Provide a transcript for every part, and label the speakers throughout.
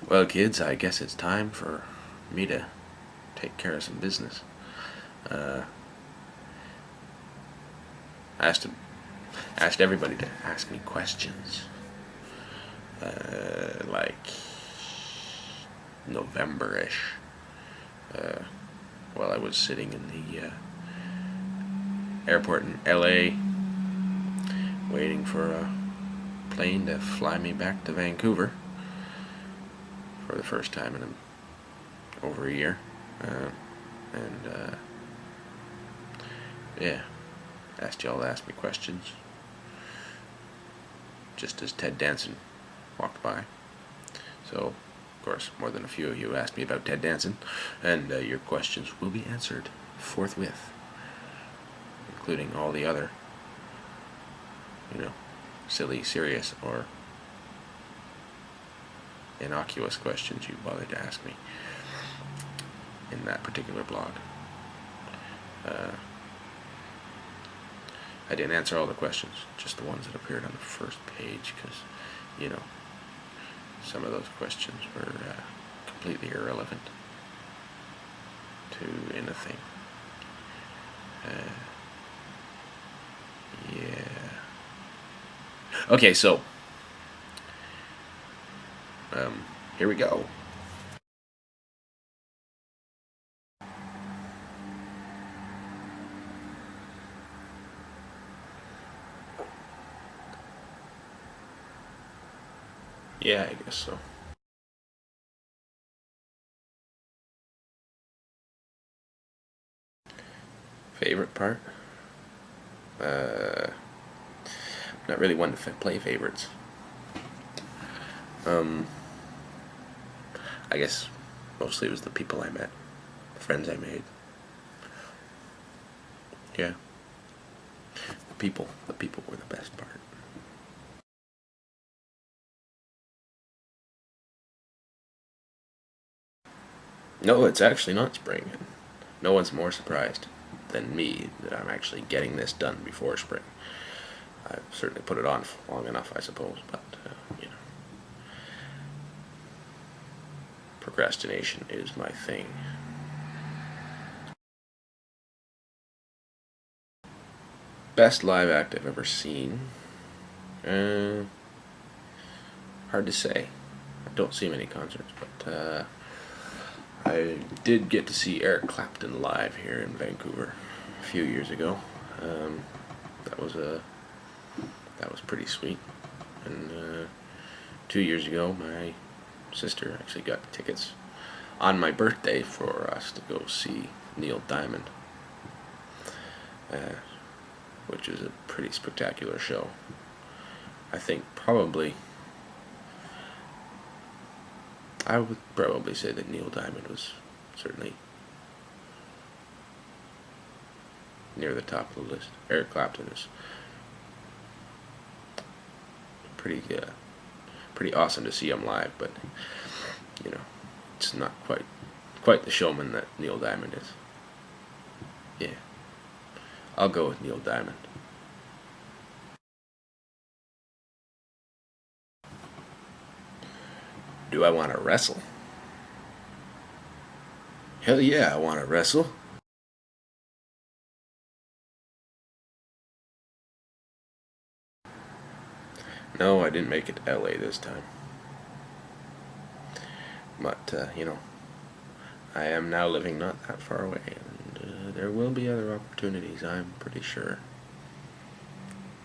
Speaker 1: Well, kids, I guess it's time for me to take care of some business. Uh, I asked everybody to ask me questions, like November-ish, while I was sitting in the airport in LA, waiting for a plane to fly me back to Vancouver for the first time in over a year. And yeah, asked y'all to ask me questions just as Ted Danson walked by. So, of course, more than a few of you asked me about Ted Danson, and your questions will be answered forthwith, including all the other, silly, serious, or innocuous questions you bothered to ask me in that particular blog. I didn't answer all the questions, just the ones that appeared on the first page, because, some of those questions were completely irrelevant to anything. Yeah. Okay, so here we go. Yeah, I guess so. Favorite part? Not really one to play favorites. I guess mostly it was the people I met, the friends I made. Yeah. The people were the best part. No, it's actually not spring, and no one's more surprised than me that I'm actually getting this done before spring. I've certainly put it on long enough, I suppose, but, procrastination is my thing. Best live act I've ever seen? Hard to say. I don't see many concerts, but I did get to see Eric Clapton live here in Vancouver a few years ago. That was pretty sweet. And 2 years ago, my sister actually got tickets on my birthday for us to go see Neil Diamond, which is a pretty spectacular show. I think I would probably say that Neil Diamond was certainly near the top of the list. Eric Clapton is pretty awesome to see him live, but it's not quite the showman that Neil Diamond is. Yeah, I'll go with Neil Diamond. Do I want to wrestle? Hell yeah, I want to wrestle. No, I didn't make it to LA this time. But, I am now living not that far away, and there will be other opportunities, I'm pretty sure.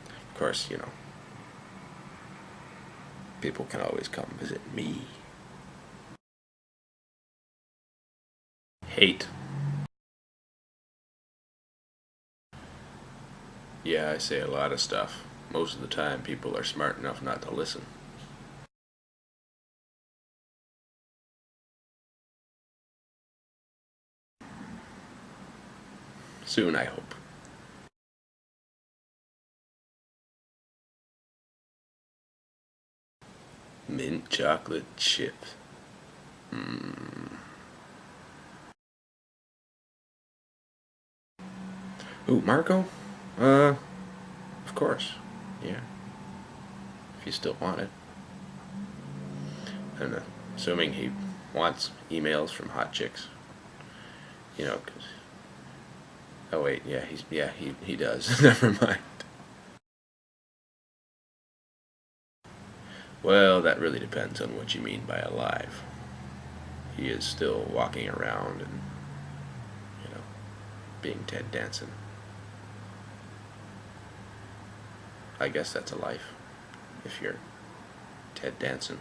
Speaker 1: Of course, people can always come visit me. Hate. Yeah, I say a lot of stuff. Most of the time, people are smart enough not to listen. Soon, I hope. Mint chocolate chip. Ooh, Marco? Of course. Yeah. If you still want it. And Assuming he wants emails from hot chicks. You know, 'cause, oh wait, yeah, he does. Never mind. Well, that really depends on what you mean by alive. He is still walking around and, you know, being Ted Danson. I guess that's a life, if you're Ted Danson.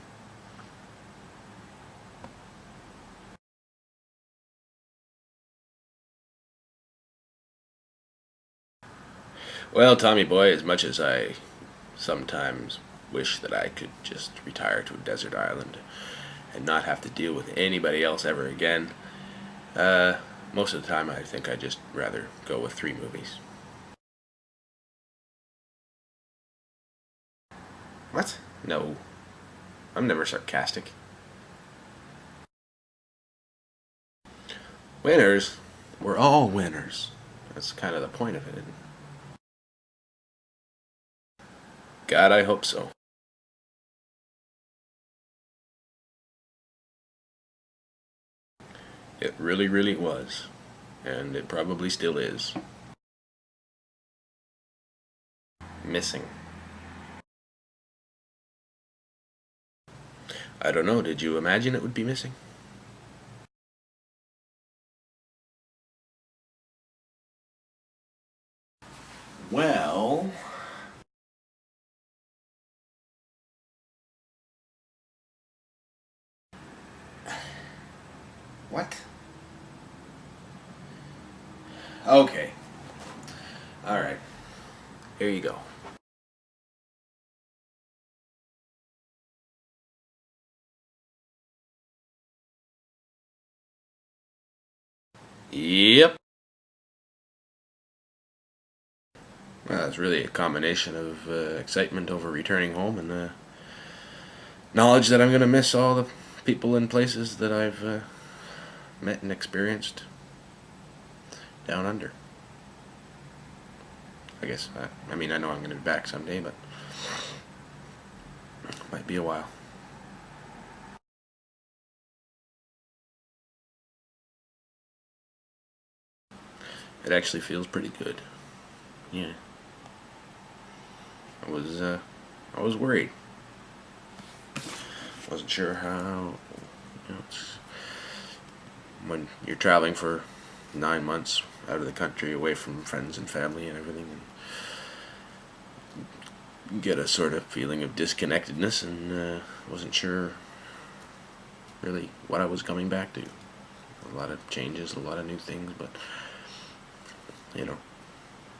Speaker 1: Well, Tommy boy, as much as I sometimes wish that I could just retire to a desert island and not have to deal with anybody else ever again, most of the time I think I'd just rather go with 3 movies. What? No, I'm never sarcastic. Winners? We're all winners. That's kind of the point of it. God, I hope so. It really, really was. And it probably still is. Missing. I don't know, did you imagine it would be missing? Well... What? Okay. Alright. Here you go. Yep. Well, it's really a combination of excitement over returning home and knowledge that I'm going to miss all the people and places that I've met and experienced down under. I guess, I mean, I know I'm going to be back someday, but it might be a while. It actually feels pretty good. Yeah. I was worried. Wasn't sure how, when you're traveling for 9 months out of the country, away from friends and family and everything, and you get a sort of feeling of disconnectedness, and wasn't sure really what I was coming back to. A lot of changes, a lot of new things, but you know,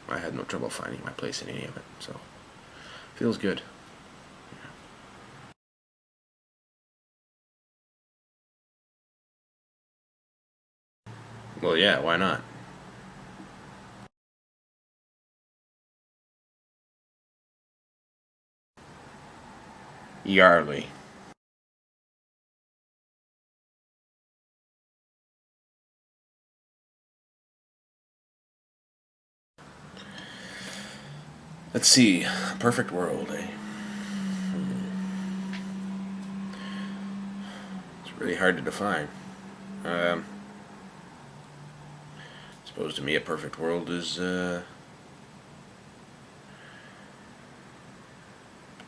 Speaker 1: I had no trouble finding my place in any of it, so feels good. Well, yeah, why not? Yarly. Let's see, perfect world, eh? It's really hard to define. Um, suppose to me a perfect world is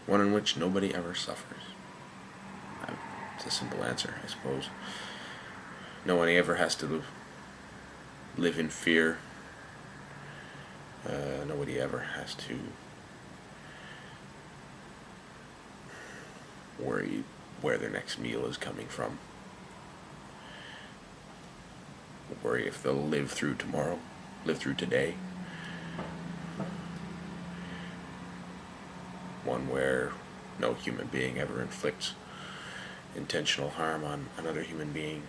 Speaker 1: one in which nobody ever suffers. It's a simple answer, I suppose. No one ever has to live in fear. Nobody ever has to worry where their next meal is coming from. Worry if they'll live through tomorrow, live through today. One where no human being ever inflicts intentional harm on another human being.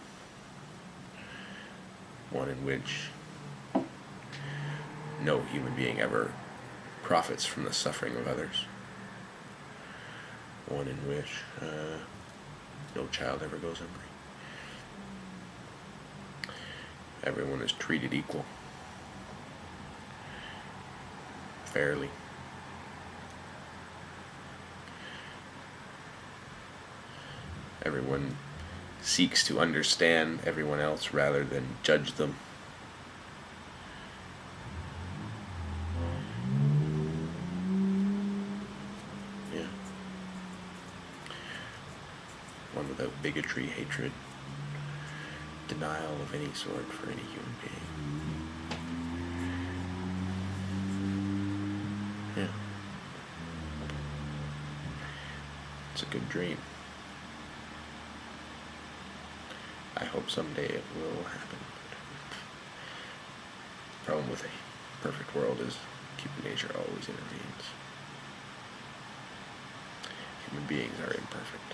Speaker 1: One in which no human being ever profits from the suffering of others. One in which no child ever goes hungry. Everyone is treated equal, fairly. Everyone seeks to understand everyone else rather than judge them. Yeah. One without bigotry, hatred, denial of any sort for any human being. Yeah. It's a good dream. I hope someday it will happen. The problem with a perfect world is human nature always intervenes. Human beings are imperfect.